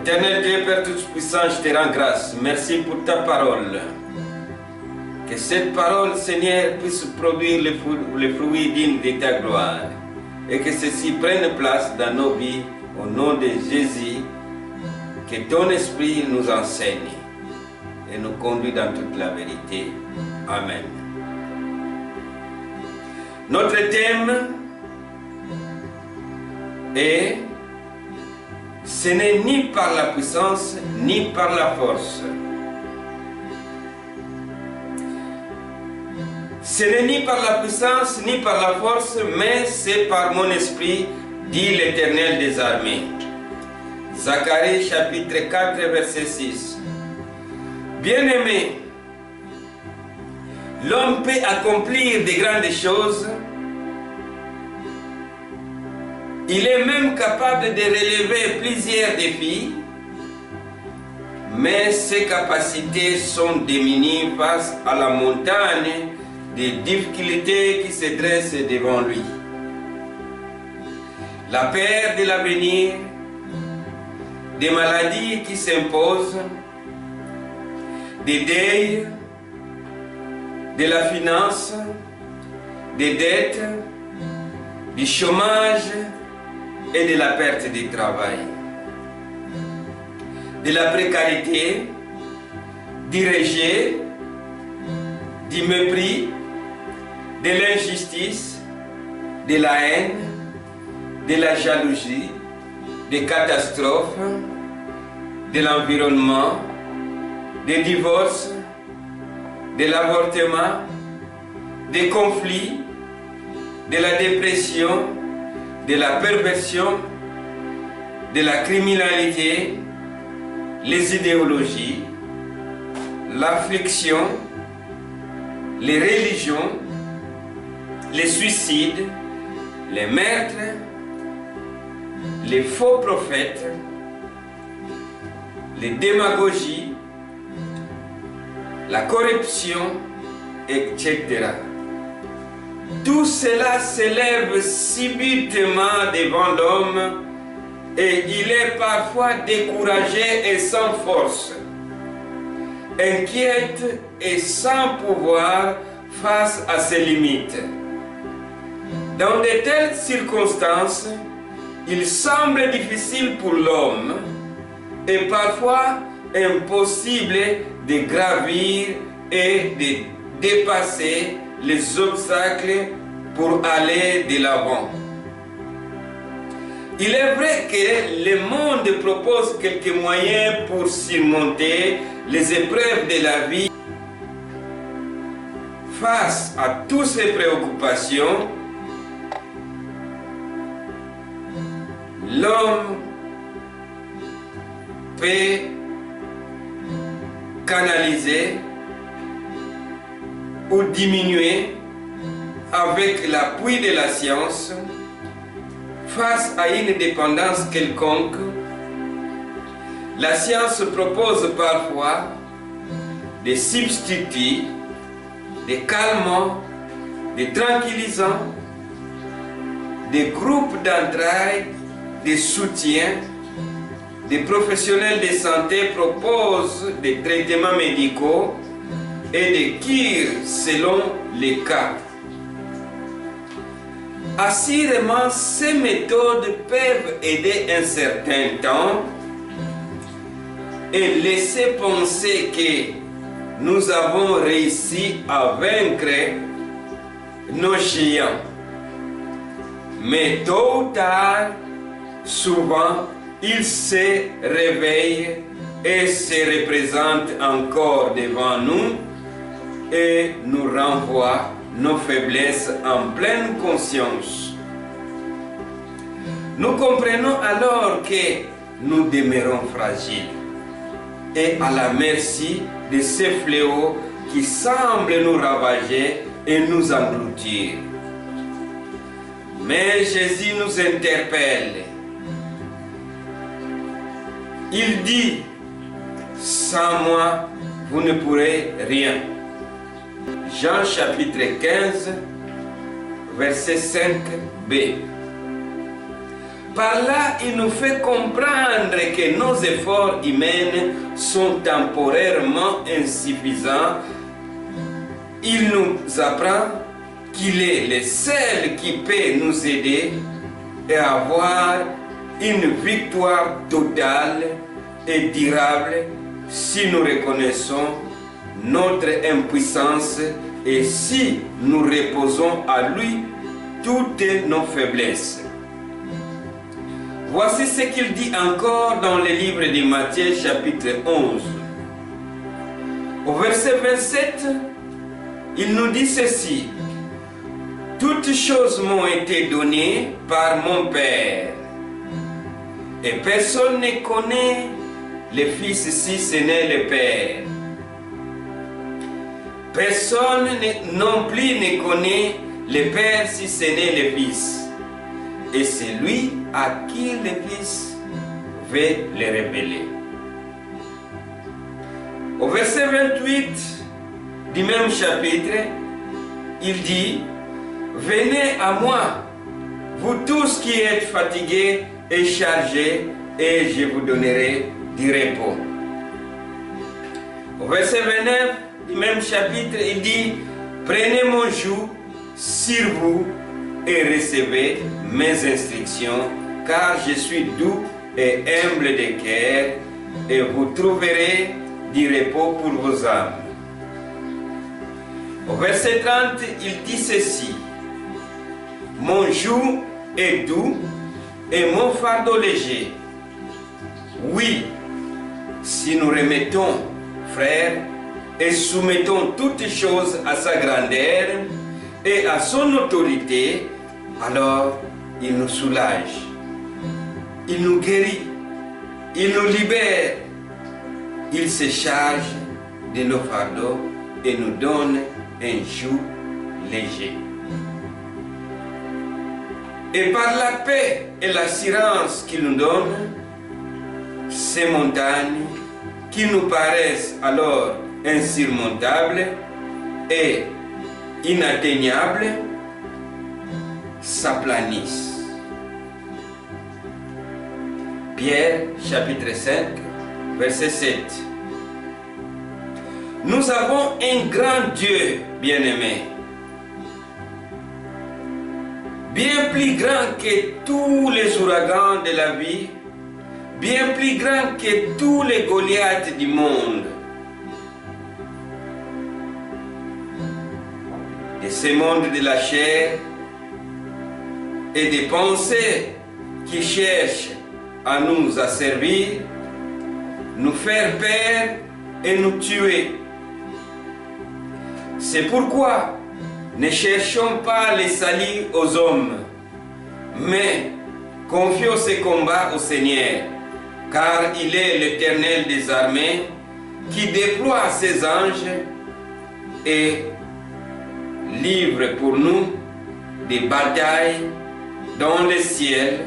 Éternel Dieu, Père Tout-Puissant, je te rends grâce. Merci pour ta parole. Que cette parole, Seigneur, puisse produire les fruits dignes de ta gloire. Et que ceci prenne place dans nos vies, au nom de Jésus. Que ton esprit nous enseigne et nous conduit dans toute la vérité. Amen. Notre thème est « Ce n'est ni par la puissance, ni par la force. » Ce n'est ni par la puissance, ni par la force, mais c'est par mon esprit, dit l'Éternel des armées. Zacharie chapitre 4, verset 6. Bien-aimé, l'homme peut accomplir de grandes choses. Il est même capable de relever plusieurs défis, mais ses capacités sont diminuées face à la montagne des difficultés qui se dressent devant lui. La peur de l'avenir, des maladies qui s'imposent, des deuils, de la finance, des dettes, du chômage et de la perte du travail, de la précarité, du rejet, du mépris, de l'injustice, de la haine, de la jalousie, des catastrophes, de l'environnement, des divorces, de l'avortement, des conflits, de la dépression, de la perversion, de la criminalité, les idéologies, l'affliction, les religions, les suicides, les meurtres, les faux prophètes, les démagogies, la corruption, etc. Tout cela s'élève subitement devant l'homme et il est parfois découragé et sans force, inquiète et sans pouvoir face à ses limites. Dans de telles circonstances, il semble difficile pour l'homme et parfois impossible de gravir et de dépasser les obstacles pour aller de l'avant. Il est vrai que le monde propose quelques moyens pour surmonter les épreuves de la vie. Face à toutes ces préoccupations, l'homme peut canaliser ou diminuer avec l'appui de la science face à une dépendance quelconque. La science propose parfois des substituts, des calmants, des tranquillisants, des groupes d'entraide, des soutiens. Des professionnels de santé proposent des traitements médicaux et des cures selon les cas. Assurément, ces méthodes peuvent aider un certain temps et laisser penser que nous avons réussi à vaincre nos géants. Mais tôt ou tard, souvent, ils se réveillent et se représentent encore devant nous et nous renvoient nos faiblesses en pleine conscience. Nous comprenons alors que nous demeurons fragiles et à la merci de ces fléaux qui semblent nous ravager et nous engloutir. Mais Jésus nous interpelle. Il dit, sans moi, vous ne pourrez rien. Jean chapitre 15, verset 5b. Par là, il nous fait comprendre que nos efforts humains sont temporairement insuffisants. Il nous apprend qu'il est le seul qui peut nous aider à avoir une victoire totale et durable si nous reconnaissons notre impuissance et si nous reposons à lui toutes nos faiblesses. Voici ce qu'il dit encore dans le livre de Matthieu chapitre 11. Au verset 27, il nous dit ceci: « Toutes choses m'ont été données par mon Père, et personne ne connaît le Fils si ce n'est le Père. Personne non plus ne connaît le Père si ce n'est le Fils. Et c'est lui à qui le Fils veut le révéler. » Au verset 28 du même chapitre, il dit: « Venez à moi, vous tous qui êtes fatigués et chargés, et je vous donnerai du repos. » Au verset 29 du même chapitre, il dit: « Prenez mon joug sur vous et recevez mes instructions, car je suis doux et humble de cœur, et vous trouverez du repos pour vos âmes. » Au verset 30, il dit ceci: « Mon joug est doux et mon fardeau léger. » Oui, si nous remettons, frères, et soumettons toutes choses à sa grandeur et à son autorité, alors il nous soulage, il nous guérit, il nous libère, il se charge de nos fardeaux et nous donne un joug léger. Et par la paix et l'assurance qu'il nous donne, ces montagnes qui nous paraissent alors insurmontables et inatteignables s'aplanissent. Pierre chapitre 5 verset 7. Nous avons un grand Dieu bien-aimé, bien plus grand que tous les ouragans de la vie, bien plus grand que tous les Goliaths du monde. De ce monde de la chair et des pensées qui cherchent à nous asservir, nous faire peur et nous tuer. C'est pourquoi ne cherchons pas les salut aux hommes, mais confions ce combat au Seigneur, car il est l'Éternel des armées qui déploie ses anges et livre pour nous des batailles dans le ciel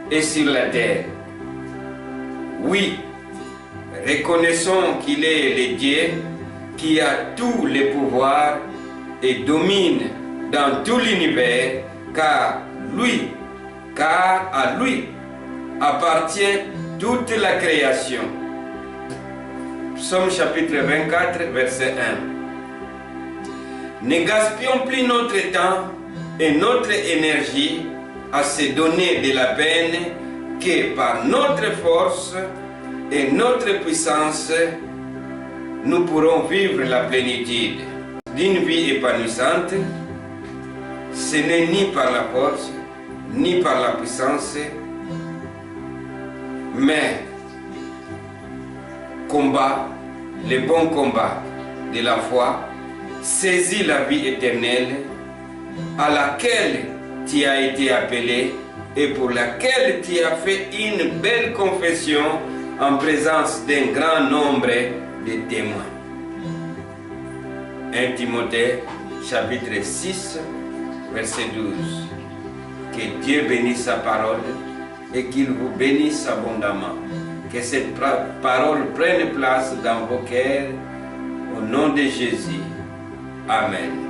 et sur la terre. Oui, reconnaissons qu'il est le Dieu qui a tous les pouvoirs et domine dans tout l'univers, car à lui appartient toute la création. Psaume chapitre 24, verset 1. Ne gaspillons plus notre temps et notre énergie à se donner de la peine, que par notre force et notre puissance, nous pourrons vivre la plénitude d'une vie épanouissante. Ce n'est ni par la force, ni par la puissance, mais combat, le bon combat de la foi, saisis la vie éternelle à laquelle tu as été appelé et pour laquelle tu as fait une belle confession en présence d'un grand nombre de témoins. 1 Timothée chapitre 6 verset 12. Que Dieu bénisse sa parole et qu'il vous bénisse abondamment. Que cette parole prenne place dans vos cœurs au nom de Jésus. Amen.